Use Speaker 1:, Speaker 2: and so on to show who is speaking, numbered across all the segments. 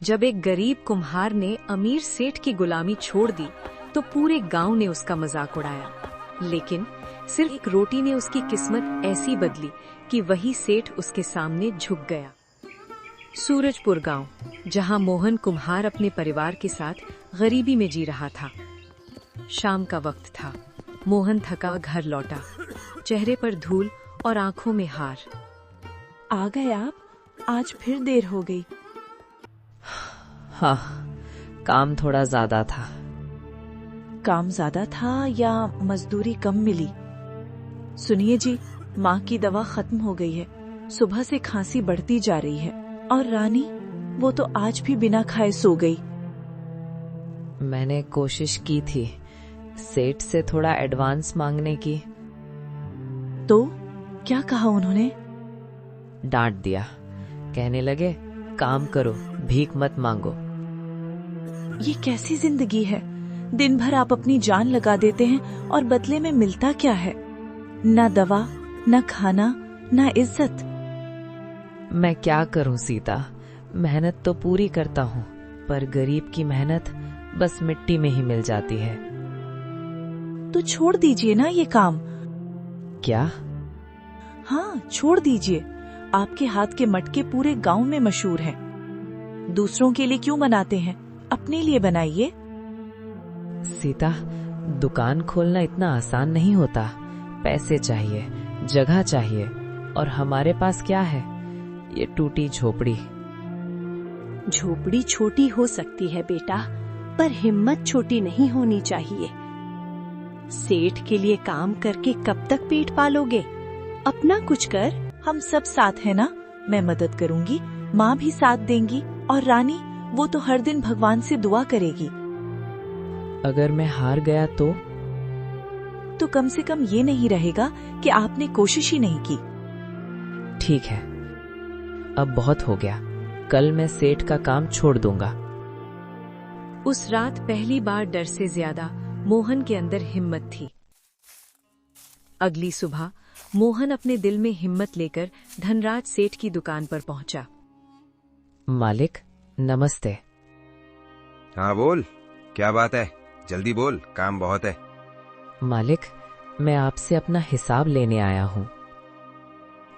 Speaker 1: जब एक गरीब कुम्हार ने अमीर सेठ की गुलामी छोड़ दी तो पूरे गांव ने उसका मजाक उड़ाया। लेकिन सिर्फ एक रोटी ने उसकी किस्मत ऐसी बदली कि वही सेठ उसके सामने झुक गया। सूरजपुर गांव, जहां मोहन कुम्हार अपने परिवार के साथ गरीबी में जी रहा था। शाम का वक्त था। मोहन थका घर लौटा, चेहरे पर धूल और आंखों में हार।
Speaker 2: आ गए आप? आज फिर देर हो गई।
Speaker 3: हाँ, काम थोड़ा ज्यादा था।
Speaker 2: काम ज्यादा था या मजदूरी कम मिली? सुनिए जी, माँ की दवा खत्म हो गई है। सुबह से खांसी बढ़ती जा रही है और रानी, वो तो आज भी बिना खाए सो गई।
Speaker 3: मैंने कोशिश की थी सेठ से थोड़ा एडवांस मांगने की।
Speaker 2: तो क्या कहा उन्होंने?
Speaker 3: डांट दिया। कहने लगे, काम करो, भीख मत मांगो।
Speaker 2: ये कैसी जिंदगी है? दिन भर आप अपनी जान लगा देते हैं और बदले में मिलता क्या है? ना दवा, ना खाना, ना इज्जत।
Speaker 3: मैं क्या करूं सीता, मेहनत तो पूरी करता हूं, पर गरीब की मेहनत बस मिट्टी में ही मिल जाती है।
Speaker 2: तो छोड़ दीजिए ना ये काम।
Speaker 3: क्या?
Speaker 2: हाँ, छोड़ दीजिए। आपके हाथ के मटके पूरे गांव में मशहूर हैं। दूसरों के लिए क्यों बनाते हैं, अपने लिए बनाइए।
Speaker 3: सीता, दुकान खोलना इतना आसान नहीं होता। पैसे चाहिए, जगह चाहिए, और हमारे पास क्या है? ये टूटी झोपड़ी।
Speaker 4: झोपड़ी छोटी हो सकती है बेटा, पर हिम्मत छोटी नहीं होनी चाहिए। सेठ के लिए काम करके कब तक पेट पालोगे? अपना कुछ कर।
Speaker 2: हम सब साथ हैं ना, मैं मदद करूंगी, माँ भी साथ देंगी, और रानी, वो तो हर दिन भगवान से दुआ करेगी।
Speaker 3: अगर मैं हार गया तो
Speaker 2: कम से कम ये नहीं रहेगा कि आपने कोशिश ही नहीं की।
Speaker 3: ठीक है, अब बहुत हो गया। कल मैं सेठ का काम छोड़ दूंगा।
Speaker 1: उस रात पहली बार डर से ज्यादा मोहन के अंदर हिम्मत थी। अगली सुबह मोहन अपने दिल में हिम्मत लेकर धनराज सेठ की दुकान पर पहुंचा।
Speaker 3: मालिक, नमस्ते।
Speaker 5: हाँ बोल, क्या बात है? जल्दी बोल, काम बहुत है।
Speaker 3: मालिक, मैं आपसे अपना हिसाब लेने आया हूँ।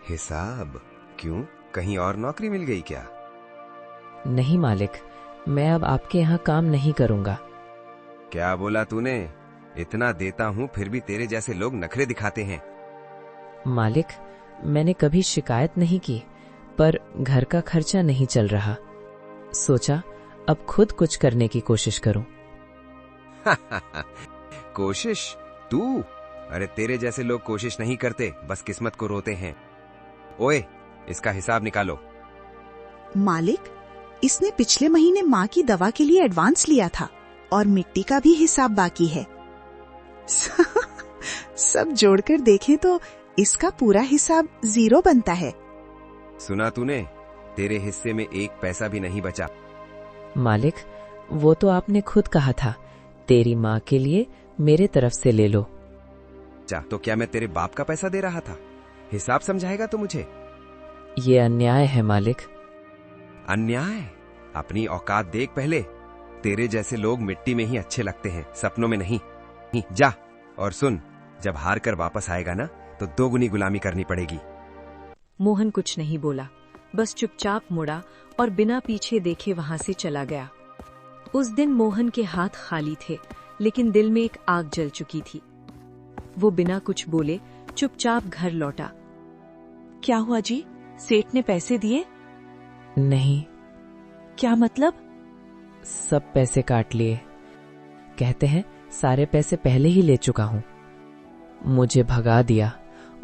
Speaker 5: हिसाब? क्यों, कहीं और नौकरी मिल गई क्या?
Speaker 3: नहीं मालिक, मैं अब आपके यहाँ काम नहीं करूँगा।
Speaker 5: क्या बोला तूने? इतना देता हूँ फिर भी तेरे जैसे लोग नखरे दिखाते हैं।
Speaker 3: मालिक, मैंने कभी शिकायत नहीं की, पर घर का खर्चा नहीं चल रहा। सोचा अब खुद कुछ करने की कोशिश करूं।
Speaker 5: कोशिश? तू? अरे तेरे जैसे लोग कोशिश नहीं करते, बस किस्मत को रोते हैं। ओए, इसका हिसाब निकालो।
Speaker 6: मालिक, इसने पिछले महीने माँ की दवा के लिए एडवांस लिया था और मिट्टी का भी हिसाब बाकी है। सब जोड़कर देखें तो इसका पूरा हिसाब 0 बनता है।
Speaker 5: सुना तूने? तेरे हिस्से में 1 पैसा भी नहीं बचा।
Speaker 3: मालिक, वो तो आपने खुद कहा था, तेरी माँ के लिए मेरे तरफ से ले लो।
Speaker 5: तो क्या मैं तेरे बाप का पैसा दे रहा था? हिसाब समझाएगा तो मुझे।
Speaker 3: ये अन्याय है मालिक।
Speaker 5: अन्याय? अपनी औकात देख पहले। तेरे जैसे लोग मिट्टी में ही अच्छे लगते हैं, सपनों में नहीं। जा और सुन, जब हार कर वापस आएगा ना, तो 2 गुनी गुलामी करनी पड़ेगी।
Speaker 1: मोहन कुछ नहीं बोला, बस चुपचाप मुड़ा और बिना पीछे देखे वहां से चला गया। उस दिन मोहन के हाथ खाली थे, लेकिन दिल में एक आग जल चुकी थी। वो बिना कुछ बोले चुपचाप घर लौटा।
Speaker 2: क्या हुआ जी, सेठ ने पैसे दिए?
Speaker 3: नहीं।
Speaker 2: क्या मतलब?
Speaker 3: सब पैसे काट लिए। कहते हैं सारे पैसे पहले ही ले चुका हूँ। मुझे भगा दिया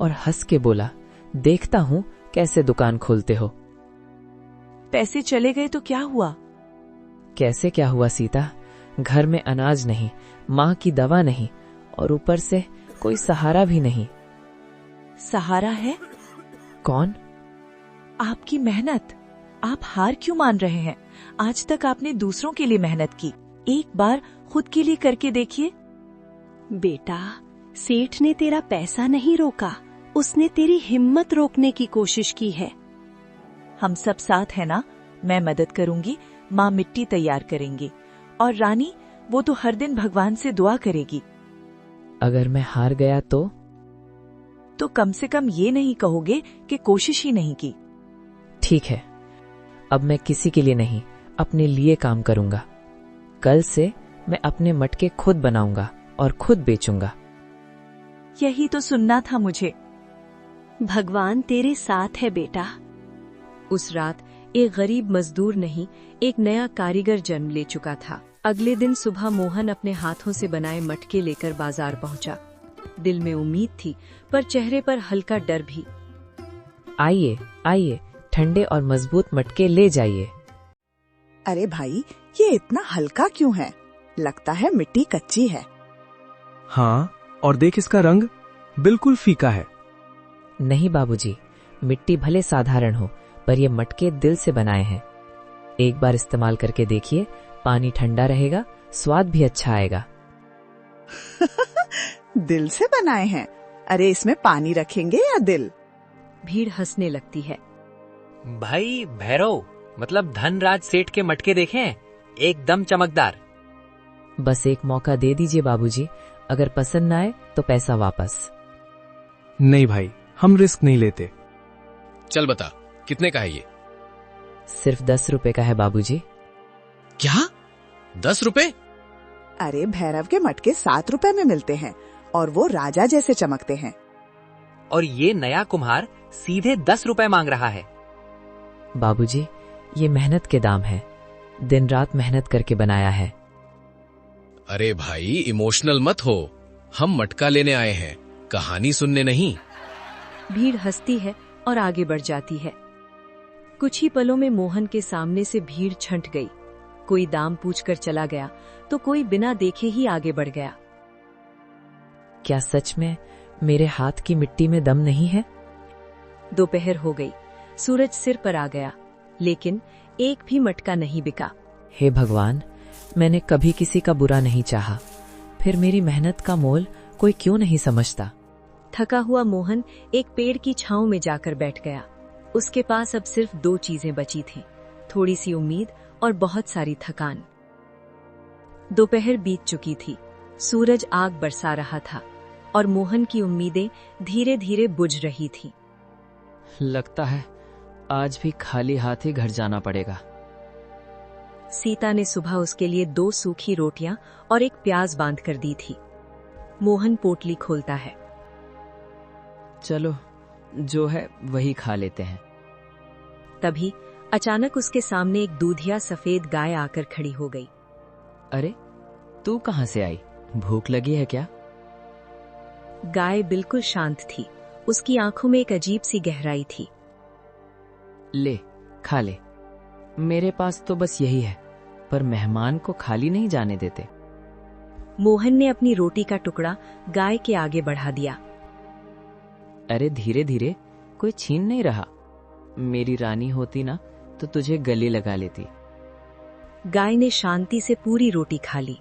Speaker 3: और हंस के बोला, देखता हूँ कैसे दुकान खोलते हो।
Speaker 2: पैसे चले गए तो क्या हुआ?
Speaker 3: कैसे क्या हुआ सीता, घर में अनाज नहीं, माँ की दवा नहीं, और ऊपर से कोई सहारा भी नहीं।
Speaker 2: सहारा है?
Speaker 3: कौन?
Speaker 2: आपकी मेहनत। आप हार क्यों मान रहे हैं? आज तक आपने दूसरों के लिए मेहनत की, एक बार खुद के लिए करके देखिए।
Speaker 4: बेटा, सेठ ने तेरा पैसा नहीं रोका, उसने तेरी हिम्मत रोकने की कोशिश की है।
Speaker 2: हम सब साथ हैं ना, मैं मदद करूंगी, माँ मिट्टी तैयार करेंगे और रानी वो तो हर दिन भगवान से दुआ करेगी।
Speaker 3: अगर मैं हार गया तो
Speaker 2: कम से कम ये नहीं कहोगे कि कोशिश ही नहीं की।
Speaker 3: ठीक है, अब मैं किसी के लिए नहीं अपने लिए काम करूंगा। कल से मैं अपने मटके खुद बनाऊंगा और खुद बेचूंगा।
Speaker 2: यही तो सुनना था मुझे।
Speaker 4: भगवान तेरे साथ है बेटा।
Speaker 1: उस रात एक गरीब मजदूर नहीं, एक नया कारीगर जन्म ले चुका था। अगले दिन सुबह मोहन अपने हाथों से बनाए मटके लेकर बाजार पहुंचा। दिल में उम्मीद थी पर चेहरे पर हल्का डर भी।
Speaker 3: आइए आइए, ठंडे और मजबूत मटके ले जाइए।
Speaker 6: अरे भाई, ये इतना हल्का क्यों है? लगता है मिट्टी कच्ची है।
Speaker 7: हाँ, और देख इसका रंग बिल्कुल फीका है।
Speaker 3: नहीं बाबूजी, मिट्टी भले साधारण हो पर ये मटके दिल से बनाए हैं। एक बार इस्तेमाल करके देखिए, पानी ठंडा रहेगा, स्वाद भी अच्छा आएगा।
Speaker 6: दिल से बनाए हैं? अरे इसमें पानी रखेंगे या दिल?
Speaker 1: भीड़ हंसने लगती है।
Speaker 8: भाई भैरव, मतलब धनराज सेठ के मटके देखें, एकदम चमकदार।
Speaker 3: बस एक मौका दे दीजिए बाबूजी, अगर पसंद न आए तो पैसा वापस।
Speaker 7: नहीं भाई, हम रिस्क नहीं लेते।
Speaker 9: चल बता, कितने का है ये?
Speaker 3: सिर्फ 10 रुपए का है बाबूजी।
Speaker 9: क्या? 10 रुपए?
Speaker 6: अरे भैरव के मटके 7 रुपए में मिलते हैं और वो राजा जैसे चमकते हैं।
Speaker 8: और ये नया कुम्हार सीधे 10 रुपए मांग रहा है।
Speaker 3: बाबूजी, ये मेहनत के दाम है, दिन रात मेहनत करके बनाया है।
Speaker 9: अरे भाई, इमोशनल मत हो, हम मटका लेने आए हैं, कहानी सुनने नहीं।
Speaker 1: भीड़ हंसती है और आगे बढ़ जाती है। कुछ ही पलों में मोहन के सामने से भीड़ छंट गई। कोई दाम पूछकर चला गया तो कोई बिना देखे ही आगे बढ़ गया।
Speaker 3: क्या सच में मेरे हाथ की मिट्टी में दम नहीं है?
Speaker 1: दोपहर हो गई, सूरज सिर पर आ गया, लेकिन एक भी मटका नहीं बिका।
Speaker 3: हे भगवान, मैंने कभी किसी का बुरा नहीं चाहा, फिर मेरी मेहनत का मोल कोई क्यों नहीं समझता।
Speaker 1: थका हुआ मोहन एक पेड़ की छांव में जाकर बैठ गया। उसके पास अब सिर्फ 2 चीजें बची थीं, थोड़ी सी उम्मीद और बहुत सारी थकान। दोपहर बीत चुकी थी, सूरज आग बरसा रहा था और मोहन की उम्मीदें धीरे धीरे बुझ रही थीं।
Speaker 3: लगता है आज भी खाली हाथ ही घर जाना पड़ेगा।
Speaker 1: सीता ने सुबह उसके लिए 2 सूखी रोटियां और एक प्याज बांध कर दी थी। मोहन पोटली खोलता है।
Speaker 3: चलो, जो है वही खा लेते हैं।
Speaker 1: तभी अचानक उसके सामने एक दूधिया सफेद गाय आकर खड़ी हो गई।
Speaker 3: अरे, तू कहाँ से आई? भूख लगी है क्या?
Speaker 1: गाय बिल्कुल शांत थी, उसकी आंखों में एक अजीब सी गहराई थी।
Speaker 3: ले, खा ले। मेरे पास तो बस यही है, पर मेहमान को खाली नहीं जाने देते।
Speaker 1: मोहन ने अपनी रोटी का टुकड़ा गाय के आगे बढ़ा दिया।
Speaker 3: अरे धीरे धीरे, कोई छीन नहीं रहा। मेरी रानी होती ना तो तुझे गले लगा लेती।
Speaker 1: गाय ने शांति से पूरी रोटी खा ली,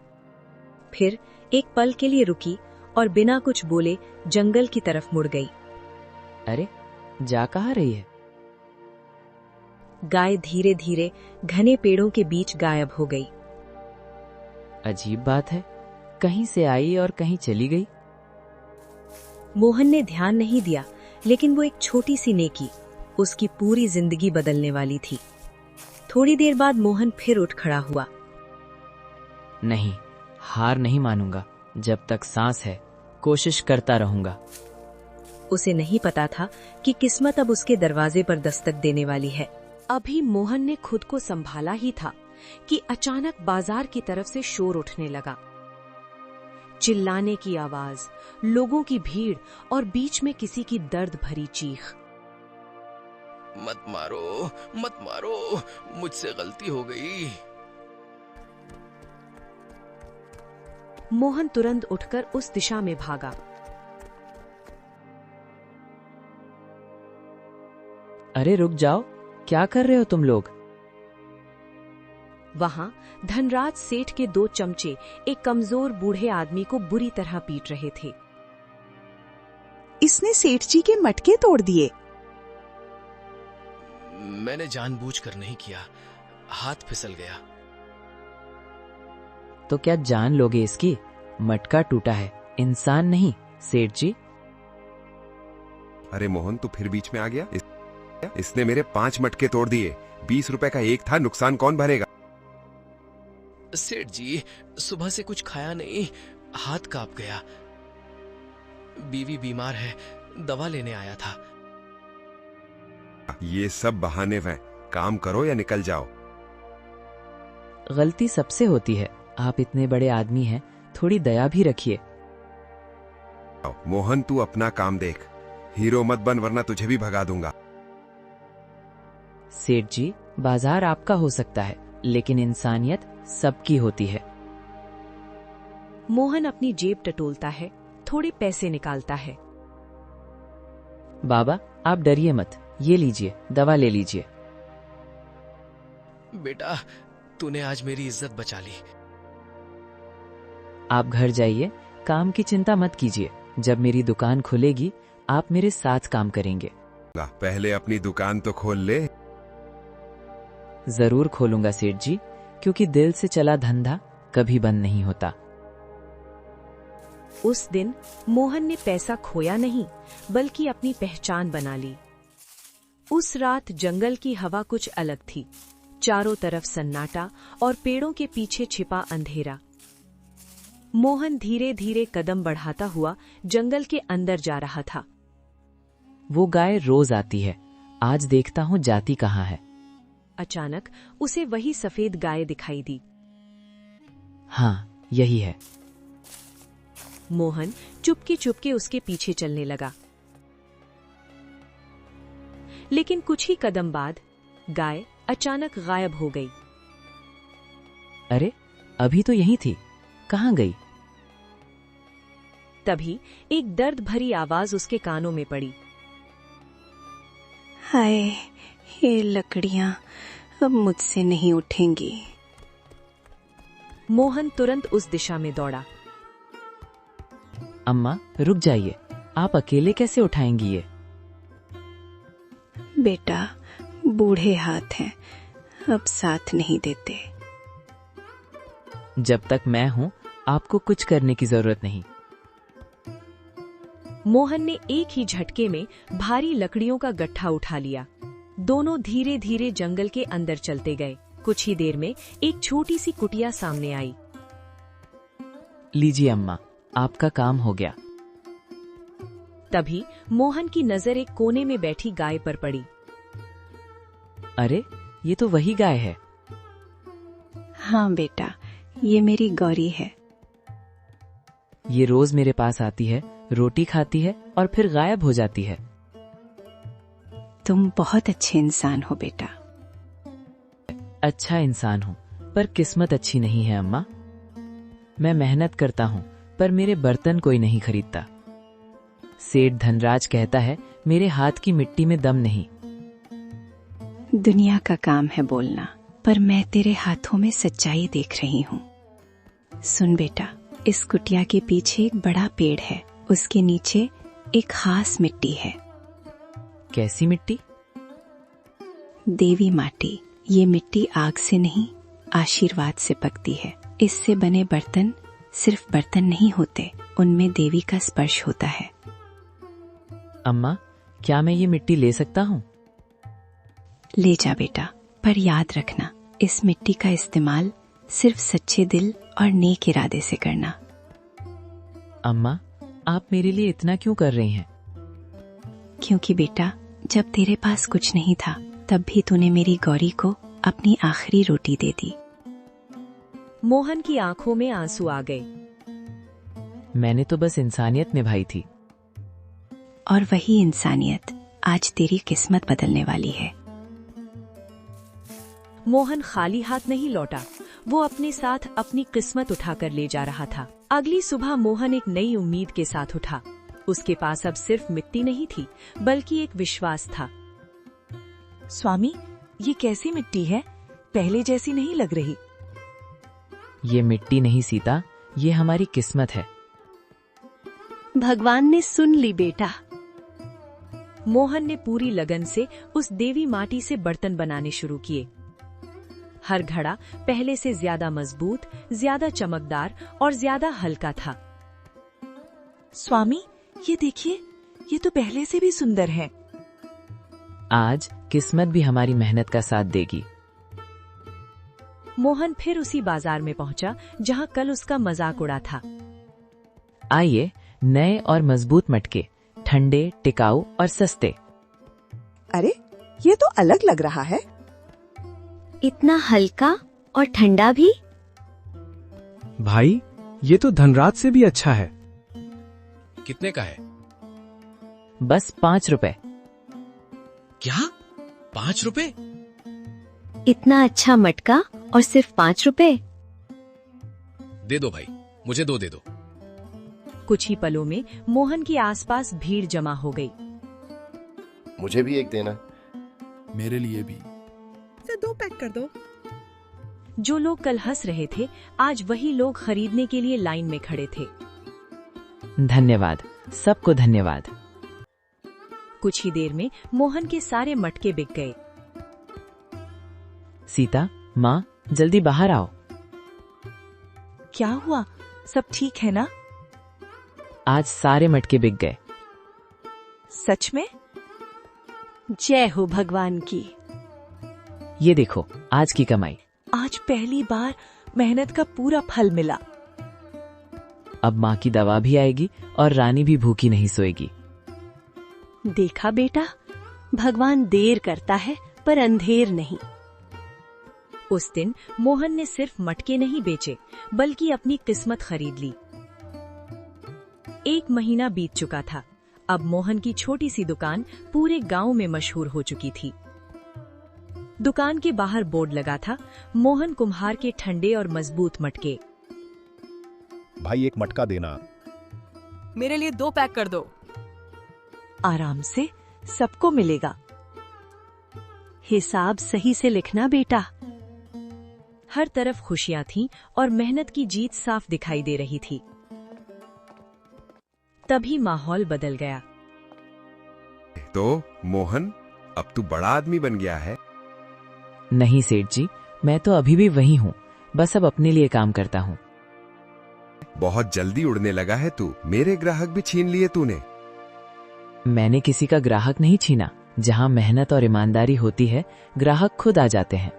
Speaker 1: फिर एक पल के लिए रुकी और बिना कुछ बोले जंगल की तरफ मुड़ गई।
Speaker 3: अरे, जा कहाँ रही है?
Speaker 1: गाय धीरे धीरे घने पेड़ों के बीच गायब हो गई।
Speaker 3: अजीब बात है, कहीं से आई और कहीं चली गई।
Speaker 1: मोहन ने ध्यान नहीं दिया, लेकिन वो एक छोटी सी नेकी उसकी पूरी जिंदगी बदलने वाली थी। थोड़ी देर बाद मोहन फिर उठ खड़ा हुआ।
Speaker 3: नहीं, हार नहीं मानूंगा। जब तक सांस है, कोशिश करता रहूंगा।
Speaker 1: उसे नहीं पता था कि किस्मत अब उसके दरवाजे पर दस्तक देने वाली है। अभी मोहन ने खुद को संभाला ही था कि अचानक बाजार की तरफ से शोर उठने लगा। चिल्लाने की आवाज, लोगों की भीड़ और बीच में किसी की दर्द भरी चीख।
Speaker 9: मत मारो, मत मारो, मुझसे गलती हो गई।
Speaker 1: मोहन तुरंत उठकर उस दिशा में भागा।
Speaker 3: अरे रुक जाओ, क्या कर रहे हो तुम लोग?
Speaker 1: वहां धनराज सेठ के 2 चमचे एक कमजोर बूढ़े आदमी को बुरी तरह पीट रहे थे।
Speaker 6: इसने सेठ जी के मटके तोड़ दिए।
Speaker 9: मैंने जानबूझकर नहीं किया, हाथ फिसल गया।
Speaker 3: तो क्या जान लोगे इसकी? मटका टूटा है, इंसान नहीं सेठ जी।
Speaker 5: अरे मोहन, तू फिर बीच में आ गया। इसने मेरे 5 मटके तोड़ दिए। 20 रुपए का एक था, नुकसान कौन भरेगा?
Speaker 9: सेठ जी, सुबह से कुछ खाया नहीं, हाथ कांप गया। बीवी बीमार है, दवा लेने आया था।
Speaker 5: ये सब बहाने हैं। काम करो या निकल जाओ।
Speaker 3: गलती सबसे होती है, आप इतने बड़े आदमी हैं, थोड़ी दया भी रखिए।
Speaker 5: मोहन, तू अपना काम देख। हीरो मत बन, वरना तुझे भी भगा दूंगा।
Speaker 3: सेठ जी, बाजार आपका हो सकता है, लेकिन इंसानियत सबकी होती है।
Speaker 1: मोहन अपनी जेब टटोलता है, थोड़े पैसे निकालता है।
Speaker 3: बाबा, आप डरिए मत, ये लीजिए, दवा ले लीजिए।
Speaker 9: बेटा, तूने आज मेरी इज्जत बचा ली।
Speaker 3: आप घर जाइए, काम की चिंता मत कीजिए। जब मेरी दुकान खुलेगी, आप मेरे साथ काम करेंगे।
Speaker 5: पहले अपनी दुकान तो खोल ले।
Speaker 3: जरूर खोलूंगा सेठ जी, क्योंकि दिल से चला धंधा कभी बंद नहीं होता।
Speaker 1: उस दिन मोहन ने पैसा खोया नहीं, बल्कि अपनी पहचान बना ली। उस रात जंगल की हवा कुछ अलग थी। चारों तरफ सन्नाटा और पेड़ों के पीछे छिपा अंधेरा। मोहन धीरे धीरे कदम बढ़ाता हुआ जंगल के अंदर जा रहा था।
Speaker 3: वो गाय रोज आती है, आज देखता हूँ जाती कहाँ है।
Speaker 1: अचानक उसे वही सफेद गाय दिखाई दी।
Speaker 3: हाँ, यही है।
Speaker 1: मोहन चुपके चुपके उसके पीछे चलने लगा। लेकिन कुछ ही कदम बाद गाय अचानक गायब हो गई।
Speaker 3: अरे, अभी तो यहीं थी, कहाँ गई?
Speaker 1: तभी एक दर्द भरी आवाज उसके कानों में पड़ी।
Speaker 4: हाय, ये लकड़ियां अब मुझसे नहीं उठेंगी।
Speaker 1: मोहन तुरंत उस दिशा में दौड़ा।
Speaker 3: अम्मा, रुक जाइए, आप अकेले कैसे उठाएंगी ये?
Speaker 4: बेटा, बूढ़े हाथ हैं, अब साथ नहीं देते।
Speaker 3: जब तक मैं हूँ, आपको कुछ करने की जरूरत नहीं।
Speaker 1: मोहन ने एक ही झटके में भारी लकड़ियों का गट्ठा उठा लिया। दोनों धीरे धीरे जंगल के अंदर चलते गए। कुछ ही देर में एक छोटी सी कुटिया सामने आई।
Speaker 3: लीजिए अम्मा, आपका काम हो गया।
Speaker 1: तभी मोहन की नजर एक कोने में बैठी गाय पर पड़ी।
Speaker 3: अरे, ये तो वही गाय है।
Speaker 4: हाँ बेटा, ये मेरी गौरी है।
Speaker 3: ये रोज मेरे पास आती है, रोटी खाती है और फिर गायब हो जाती है।
Speaker 4: तुम बहुत अच्छे इंसान हो बेटा।
Speaker 3: अच्छा इंसान हूँ, पर किस्मत अच्छी नहीं है अम्मा। मैं मेहनत करता हूँ, पर मेरे बर्तन कोई नहीं खरीदता। सेठ धनराज कहता है, मेरे हाथ की मिट्टी में दम नहीं।
Speaker 4: दुनिया का काम है बोलना, पर मैं तेरे हाथों में सच्चाई देख रही हूँ। सुन बेटा, इस कुटिया के पीछे एक बड़ा पेड़ है, उसके नीचे एक खास मिट्टी है।
Speaker 3: कैसी मिट्टी?
Speaker 4: देवी माटी। ये मिट्टी आग से नहीं, आशीर्वाद से पकती है। इससे बने बर्तन सिर्फ बर्तन नहीं होते, उनमें देवी का स्पर्श होता है।
Speaker 3: अम्मा, क्या मैं ये मिट्टी ले सकता हूँ?
Speaker 4: ले जा बेटा, पर याद रखना, इस मिट्टी का इस्तेमाल सिर्फ सच्चे दिल और नेक इरादे से करना।
Speaker 3: अम्मा, आप मेरे लिए इतना क्यों कर रही हैं?
Speaker 4: क्योंकि बेटा, जब तेरे पास कुछ नहीं था, तब भी तूने मेरी गौरी को अपनी आखिरी रोटी दे दी।
Speaker 1: मोहन की आंखों में आंसू आ गए।
Speaker 3: मैंने तो बस इंसानियत निभाई थी।
Speaker 4: और वही इंसानियत आज तेरी किस्मत बदलने वाली है।
Speaker 1: मोहन खाली हाथ नहीं लौटा, वो अपने साथ अपनी किस्मत उठाकर ले जा रहा था। अगली सुबह मोहन एक नई उम्मीद के साथ उठा। उसके पास अब सिर्फ मिट्टी नहीं थी, बल्कि एक विश्वास था।
Speaker 2: स्वामी, ये कैसी मिट्टी है? पहले जैसी नहीं लग रही।
Speaker 3: ये मिट्टी नहीं सीता, ये हमारी किस्मत है।
Speaker 4: भगवान ने सुन ली बेटा।
Speaker 1: मोहन ने पूरी लगन से उस देवी माटी से बर्तन बनाने शुरू किए। हर घड़ा पहले से ज्यादा मजबूत, ज्यादा चमकदार और ज्यादा हल्का था।
Speaker 2: स्वामी, ये देखिए, ये तो पहले से भी सुंदर है।
Speaker 3: आज किस्मत भी हमारी मेहनत का साथ देगी।
Speaker 1: मोहन फिर उसी बाजार में पहुंचा जहां कल उसका मजाक उड़ा था।
Speaker 3: आइए, नए और मजबूत मटके, ठंडे, टिकाऊ और सस्ते।
Speaker 6: अरे, ये तो अलग लग रहा है।
Speaker 10: इतना हल्का और ठंडा भी।
Speaker 7: भाई, ये तो धनराज से भी अच्छा है।
Speaker 9: कितने का है?
Speaker 3: बस 5 रुपए।
Speaker 9: क्या? 5 रुपए?
Speaker 10: इतना अच्छा मटका और सिर्फ 5 रुपए?
Speaker 9: दे दो भाई, मुझे 2 दे दो।
Speaker 1: कुछ ही पलों में मोहन के आसपास भीड़ जमा हो गई।
Speaker 11: मुझे भी एक देना।
Speaker 12: मेरे लिए भी।
Speaker 6: 2 पैक कर दो।
Speaker 1: जो लोग कल हंस रहे थे, आज वही लोग खरीदने के लिए लाइन में खड़े थे।
Speaker 3: धन्यवाद, सबको धन्यवाद।
Speaker 1: कुछ ही देर में मोहन के सारे मटके बिक गए।
Speaker 3: सीता, माँ, जल्दी बाहर आओ।
Speaker 2: क्या हुआ? सब ठीक है ना?
Speaker 3: आज सारे मटके बिक गए।
Speaker 2: सच में?
Speaker 10: जय हो भगवान की।
Speaker 3: ये देखो, आज की कमाई।
Speaker 2: आज पहली बार मेहनत का पूरा फल मिला।
Speaker 3: अब माँ की दवा भी आएगी और रानी भी भूखी नहीं सोएगी।
Speaker 10: देखा बेटा, भगवान देर करता है पर अंधेर नहीं।
Speaker 1: उस दिन मोहन ने सिर्फ मटके नहीं बेचे, बल्कि अपनी किस्मत खरीद ली। 1 महीना बीत चुका था। अब मोहन की छोटी सी दुकान पूरे गांव में मशहूर हो चुकी थी। दुकान के बाहर बोर्ड लगा था, मोहन कुम्हार के ठंडे और मजबूत मटके।
Speaker 11: भाई, एक मटका देना।
Speaker 13: मेरे लिए 2 पैक कर दो।
Speaker 2: आराम से, सबको मिलेगा।
Speaker 10: हिसाब सही से लिखना बेटा।
Speaker 1: हर तरफ खुशियां थीं और मेहनत की जीत साफ दिखाई दे रही थी। तभी माहौल बदल गया।
Speaker 5: तो मोहन, अब तू बड़ा आदमी बन गया है।
Speaker 3: नहीं सेठ जी, मैं तो अभी भी वही हूँ, बस अब अपने लिए काम करता हूँ।
Speaker 5: बहुत जल्दी उड़ने लगा है तू। मेरे ग्राहक भी छीन लिए तूने।
Speaker 3: मैंने किसी का ग्राहक नहीं छीना। जहाँ मेहनत और ईमानदारी होती है, ग्राहक खुद आ जाते हैं।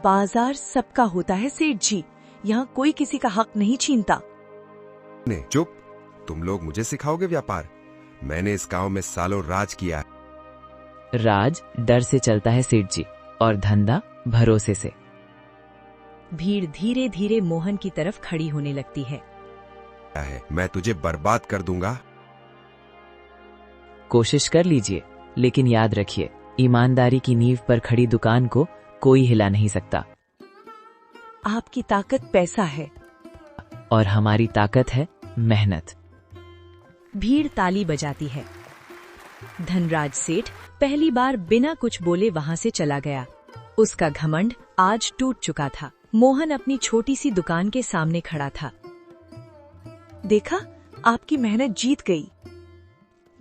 Speaker 2: बाजार सबका होता है सेठ जी, यहाँ कोई किसी का हक नहीं छीनता।
Speaker 5: चुप, तुम लोग मुझे सिखाओगे व्यापार? मैंने इस गांव में सालों राज किया है।
Speaker 3: राज डर से चलता है सेठ जी, और धंधा भरोसे से।
Speaker 1: भीड़ धीरे धीरे मोहन की तरफ खड़ी होने लगती है।
Speaker 5: मैं तुझे बर्बाद कर दूंगा।
Speaker 3: कोशिश कर लीजिए, लेकिन याद रखिए, ईमानदारी की नींव पर खड़ी दुकान को कोई हिला नहीं सकता।
Speaker 2: आपकी ताकत पैसा है
Speaker 3: और हमारी ताकत है मेहनत।
Speaker 1: भीड़ ताली बजाती है। धनराज सेठ पहली बार बिना कुछ बोले वहां से चला गया। उसका घमंड आज टूट चुका था। मोहन अपनी छोटी सी दुकान के सामने खड़ा था।
Speaker 2: देखा, आपकी मेहनत जीत गई।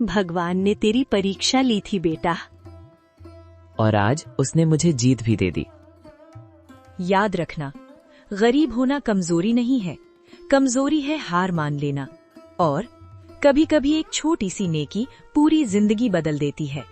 Speaker 10: भगवान ने तेरी परीक्षा ली थी बेटा,
Speaker 3: और आज उसने मुझे जीत भी दे दी।
Speaker 1: याद रखना, गरीब होना कमजोरी नहीं है, कमजोरी है हार मान लेना। और कभी कभी एक छोटी सी नेकी पूरी जिंदगी बदल देती है।